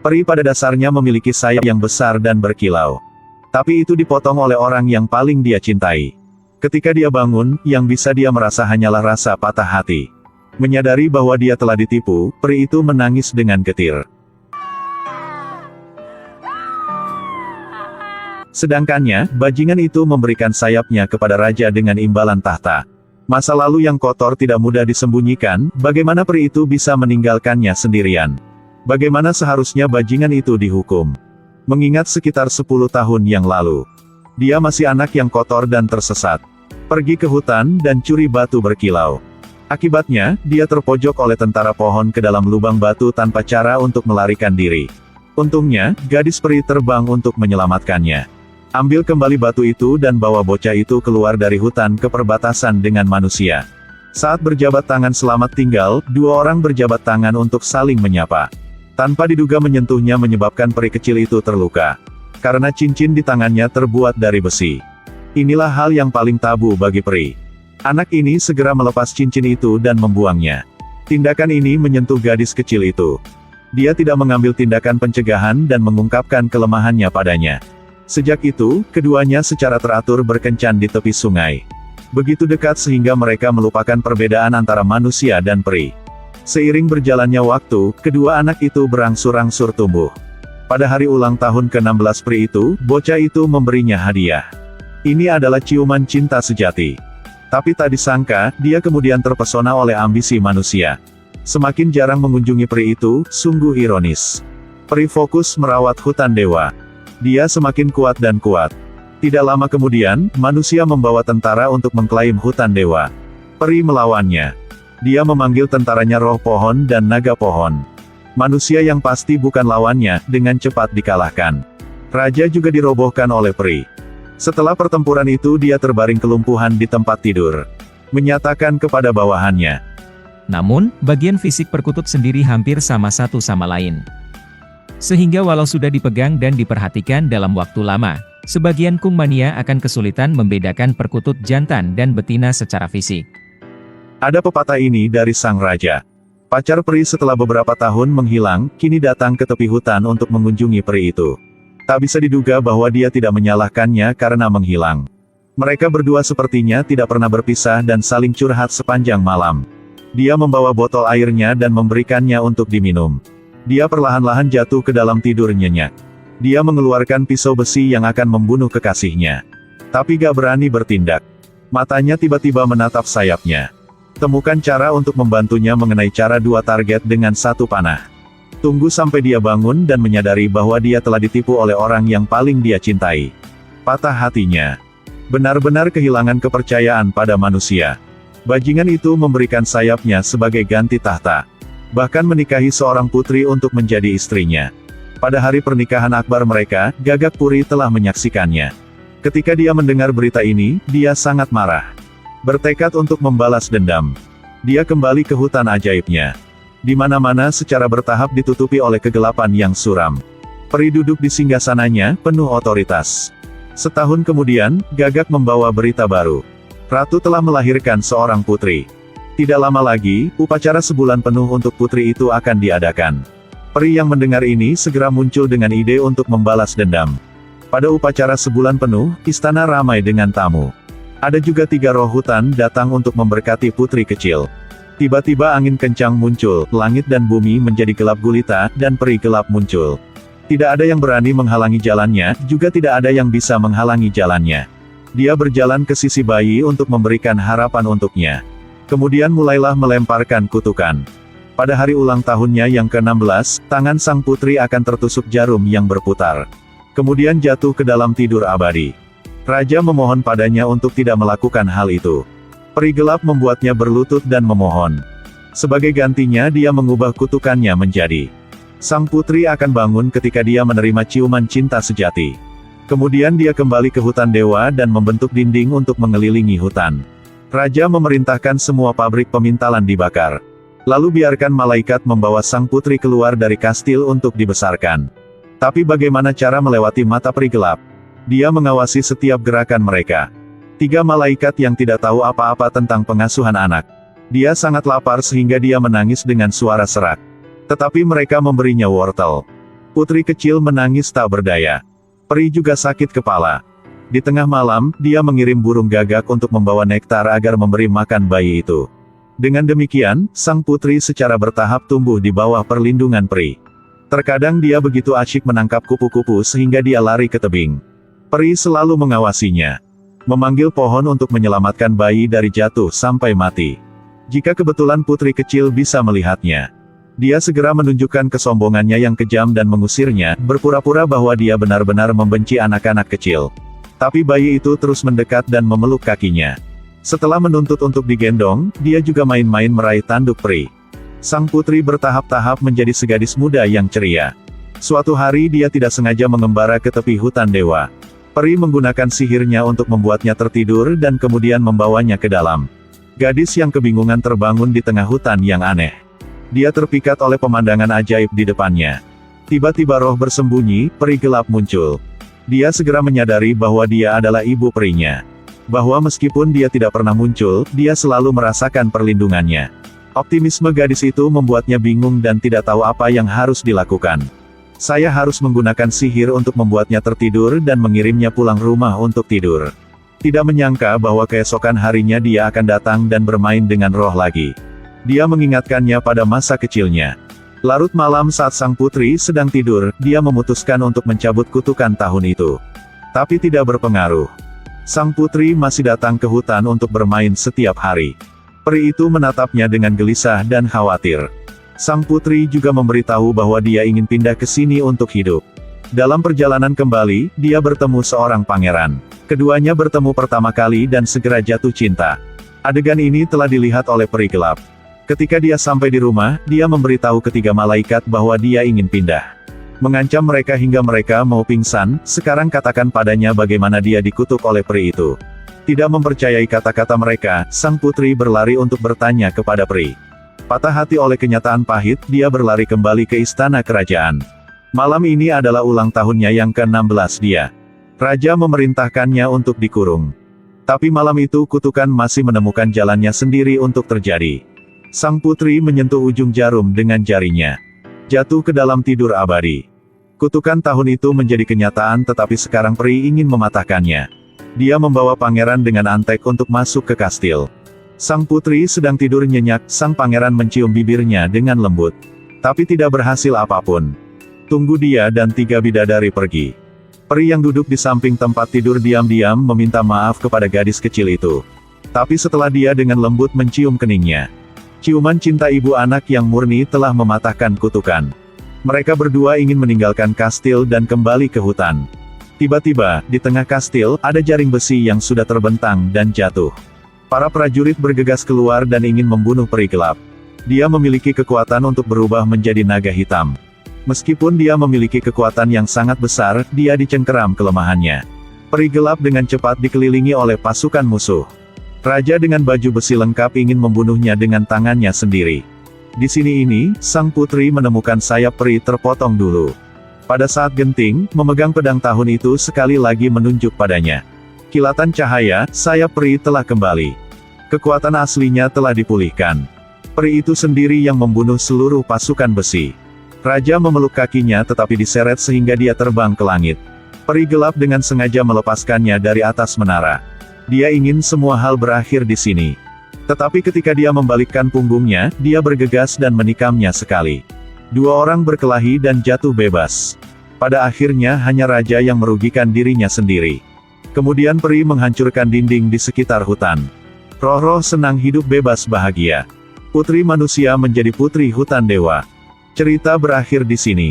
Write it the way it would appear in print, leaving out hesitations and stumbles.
Peri pada dasarnya memiliki sayap yang besar dan berkilau. Tapi itu dipotong oleh orang yang paling dia cintai. Ketika dia bangun, yang bisa dia merasa hanyalah rasa patah hati. Menyadari bahwa dia telah ditipu, peri itu menangis dengan getir. Sedangkannya, bajingan itu memberikan sayapnya kepada raja dengan imbalan tahta. Masa lalu yang kotor tidak mudah disembunyikan, bagaimana peri itu bisa meninggalkannya sendirian? Bagaimana seharusnya bajingan itu dihukum? Mengingat sekitar 10 tahun yang lalu, dia masih anak yang kotor dan tersesat. Pergi ke hutan dan curi batu berkilau. Akibatnya, dia terpojok oleh tentara pohon ke dalam lubang batu tanpa cara untuk melarikan diri. Untungnya, gadis peri terbang untuk menyelamatkannya. Ambil kembali batu itu dan bawa bocah itu keluar dari hutan ke perbatasan dengan manusia. Saat berjabat tangan selamat tinggal, dua orang berjabat tangan untuk saling menyapa. Tanpa diduga menyentuhnya menyebabkan peri kecil itu terluka. Karena cincin di tangannya terbuat dari besi. Inilah hal yang paling tabu bagi peri. Anak ini segera melepas cincin itu dan membuangnya. Tindakan ini menyentuh gadis kecil itu. Dia tidak mengambil tindakan pencegahan dan mengungkapkan kelemahannya padanya. Sejak itu, keduanya secara teratur berkencan di tepi sungai. Begitu dekat sehingga mereka melupakan perbedaan antara manusia dan peri. Seiring berjalannya waktu, kedua anak itu berangsur-angsur tumbuh. Pada hari ulang tahun ke-16 peri itu, bocah itu memberinya hadiah. Ini adalah ciuman cinta sejati. Tapi tak disangka, dia kemudian terpesona oleh ambisi manusia. Semakin jarang mengunjungi peri itu, sungguh ironis. Peri fokus merawat hutan dewa. Dia semakin kuat dan kuat. Tidak lama kemudian, manusia membawa tentara untuk mengklaim hutan dewa. Peri melawannya. Dia memanggil tentaranya roh pohon dan naga pohon. Manusia yang pasti bukan lawannya, dengan cepat dikalahkan. Raja juga dirobohkan oleh peri. Setelah pertempuran itu dia terbaring kelumpuhan di tempat tidur. Menyatakan kepada bawahannya. Namun, bagian fisik perkutut sendiri hampir sama satu sama lain. Sehingga walau sudah dipegang dan diperhatikan dalam waktu lama, sebagian kungmania akan kesulitan membedakan perkutut jantan dan betina secara fisik. Ada pepatah ini dari sang raja. Pacar peri setelah beberapa tahun menghilang, kini datang ke tepi hutan untuk mengunjungi peri itu. Tak bisa diduga bahwa dia tidak menyalahkannya karena menghilang. Mereka berdua sepertinya tidak pernah berpisah dan saling curhat sepanjang malam. Dia membawa botol airnya dan memberikannya untuk diminum. Dia perlahan-lahan jatuh ke dalam tidur nyenyak. Dia mengeluarkan pisau besi yang akan membunuh kekasihnya. Tapi gak berani bertindak. Matanya tiba-tiba menatap sayapnya. Temukan cara untuk membantunya mengenai cara dua target dengan satu panah. Tunggu sampai dia bangun dan menyadari bahwa dia telah ditipu oleh orang yang paling dia cintai. Patah hatinya. Benar-benar kehilangan kepercayaan pada manusia. Bajingan itu memberikan sayapnya sebagai ganti tahta. Bahkan menikahi seorang putri untuk menjadi istrinya. Pada hari pernikahan akbar mereka, Gagak Puri telah menyaksikannya. Ketika dia mendengar berita ini, dia sangat marah. Bertekad untuk membalas dendam. Dia kembali ke hutan ajaibnya. Di mana-mana secara bertahap ditutupi oleh kegelapan yang suram. Peri duduk di singgasananya, penuh otoritas. Setahun kemudian, Gagak membawa berita baru. Ratu telah melahirkan seorang putri. Tidak lama lagi, upacara sebulan penuh untuk putri itu akan diadakan. Peri yang mendengar ini segera muncul dengan ide untuk membalas dendam. Pada upacara sebulan penuh, istana ramai dengan tamu. Ada juga 3 roh hutan datang untuk memberkati putri kecil. Tiba-tiba angin kencang muncul, langit dan bumi menjadi gelap gulita, dan peri gelap muncul. Tidak ada yang berani menghalangi jalannya, juga tidak ada yang bisa menghalangi jalannya. Dia berjalan ke sisi bayi untuk memberikan harapan untuknya. Kemudian mulailah melemparkan kutukan. Pada hari ulang tahunnya yang ke-16, tangan sang putri akan tertusuk jarum yang berputar. Kemudian jatuh ke dalam tidur abadi. Raja memohon padanya untuk tidak melakukan hal itu. Peri gelap membuatnya berlutut dan memohon. Sebagai gantinya dia mengubah kutukannya menjadi. Sang putri akan bangun ketika dia menerima ciuman cinta sejati. Kemudian dia kembali ke hutan dewa dan membentuk dinding untuk mengelilingi hutan. Raja memerintahkan semua pabrik pemintalan dibakar. Lalu biarkan malaikat membawa sang putri keluar dari kastil untuk dibesarkan. Tapi bagaimana cara melewati mata peri gelap? Dia mengawasi setiap gerakan mereka. 3 malaikat yang tidak tahu apa-apa tentang pengasuhan anak. Dia sangat lapar sehingga dia menangis dengan suara serak. Tetapi mereka memberinya wortel. Putri kecil menangis tak berdaya. Peri juga sakit kepala. Di tengah malam, dia mengirim burung gagak untuk membawa nektar agar memberi makan bayi itu. Dengan demikian, sang putri secara bertahap tumbuh di bawah perlindungan peri. Terkadang dia begitu asyik menangkap kupu-kupu sehingga dia lari ke tebing. Peri selalu mengawasinya. Memanggil pohon untuk menyelamatkan bayi dari jatuh sampai mati. Jika kebetulan putri kecil bisa melihatnya, dia segera menunjukkan kesombongannya yang kejam dan mengusirnya, berpura-pura bahwa dia benar-benar membenci anak-anak kecil. Tapi bayi itu terus mendekat dan memeluk kakinya. Setelah menuntut untuk digendong, dia juga main-main meraih tanduk peri. Sang putri bertahap-tahap menjadi segadis muda yang ceria. Suatu hari dia tidak sengaja mengembara ke tepi hutan dewa. Peri menggunakan sihirnya untuk membuatnya tertidur dan kemudian membawanya ke dalam. Gadis yang kebingungan terbangun di tengah hutan yang aneh. Dia terpikat oleh pemandangan ajaib di depannya. Tiba-tiba roh bersembunyi, peri gelap muncul. Dia segera menyadari bahwa dia adalah ibu perinya. Bahwa meskipun dia tidak pernah muncul, dia selalu merasakan perlindungannya. Optimisme gadis itu membuatnya bingung dan tidak tahu apa yang harus dilakukan. Saya harus menggunakan sihir untuk membuatnya tertidur dan mengirimnya pulang rumah untuk tidur. Tidak menyangka bahwa keesokan harinya dia akan datang dan bermain dengan roh lagi. Dia mengingatkannya pada masa kecilnya. Larut malam saat sang putri sedang tidur, dia memutuskan untuk mencabut kutukan tahun itu. Tapi tidak berpengaruh. Sang putri masih datang ke hutan untuk bermain setiap hari. Peri itu menatapnya dengan gelisah dan khawatir. Sang putri juga memberitahu bahwa dia ingin pindah ke sini untuk hidup. Dalam perjalanan kembali, dia bertemu seorang pangeran. Keduanya bertemu pertama kali dan segera jatuh cinta. Adegan ini telah dilihat oleh peri gelap. Ketika dia sampai di rumah, dia memberitahu ketiga malaikat bahwa dia ingin pindah. Mengancam mereka hingga mereka mau pingsan, sekarang katakan padanya bagaimana dia dikutuk oleh peri itu. Tidak mempercayai kata-kata mereka, sang putri berlari untuk bertanya kepada peri. Patah hati oleh kenyataan pahit, dia berlari kembali ke istana kerajaan. Malam ini adalah ulang tahunnya yang ke-16 dia. Raja memerintahkannya untuk dikurung. Tapi malam itu kutukan masih menemukan jalannya sendiri untuk terjadi. Sang putri menyentuh ujung jarum dengan jarinya. Jatuh ke dalam tidur abadi. Kutukan tahun itu menjadi kenyataan tetapi sekarang peri ingin mematahkannya. Dia membawa pangeran dengan antek untuk masuk ke kastil. Sang putri sedang tidur nyenyak, sang pangeran mencium bibirnya dengan lembut. Tapi tidak berhasil apapun. Tunggu dia dan tiga bidadari pergi. Peri yang duduk di samping tempat tidur diam-diam meminta maaf kepada gadis kecil itu. Tapi setelah dia dengan lembut mencium keningnya. Ciuman cinta ibu anak yang murni telah mematahkan kutukan. Mereka berdua ingin meninggalkan kastil dan kembali ke hutan. Tiba-tiba, di tengah kastil, ada jaring besi yang sudah terbentang dan jatuh. Para prajurit bergegas keluar dan ingin membunuh peri gelap. Dia memiliki kekuatan untuk berubah menjadi naga hitam. Meskipun dia memiliki kekuatan yang sangat besar, dia dicengkeram kelemahannya. Peri gelap dengan cepat dikelilingi oleh pasukan musuh. Raja dengan baju besi lengkap ingin membunuhnya dengan tangannya sendiri. Di sini sang putri menemukan sayap peri terpotong dulu. Pada saat genting, memegang pedang tahun itu sekali lagi menunjuk padanya. Kilatan cahaya, sayap peri telah kembali. Kekuatan aslinya telah dipulihkan. Peri itu sendiri yang membunuh seluruh pasukan besi. Raja memeluk kakinya tetapi diseret sehingga dia terbang ke langit. Peri gelap dengan sengaja melepaskannya dari atas menara. Dia ingin semua hal berakhir di sini. Tetapi ketika dia membalikkan punggungnya, dia bergegas dan menikamnya sekali. Dua orang berkelahi dan jatuh bebas. Pada akhirnya hanya raja yang merugikan dirinya sendiri. Kemudian peri menghancurkan dinding di sekitar hutan. Roh-roh senang hidup bebas bahagia. Putri manusia menjadi putri hutan dewa. Cerita berakhir di sini.